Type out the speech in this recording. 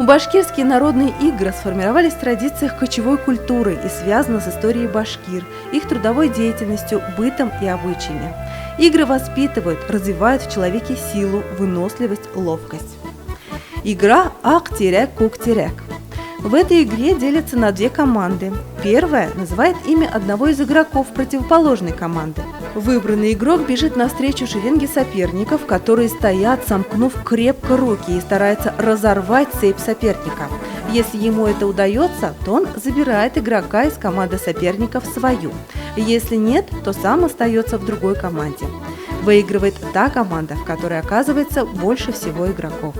Башкирские народные игры сформировались в традициях кочевой культуры и связаны с историей башкир, их трудовой деятельностью, бытом и обычаями. Игры воспитывают, развивают в человеке силу, выносливость, ловкость. Игра «Ак-терек, кук-терек». В этой игре делятся на две команды. Первая называет имя одного из игроков противоположной команды. Выбранный игрок бежит навстречу шеренге соперников, которые стоят, сомкнув крепко руки, и старается разорвать цепь соперника. Если ему это удается, то он забирает игрока из команды соперников в свою. Если нет, то сам остается в другой команде. Выигрывает та команда, в которой оказывается больше всего игроков.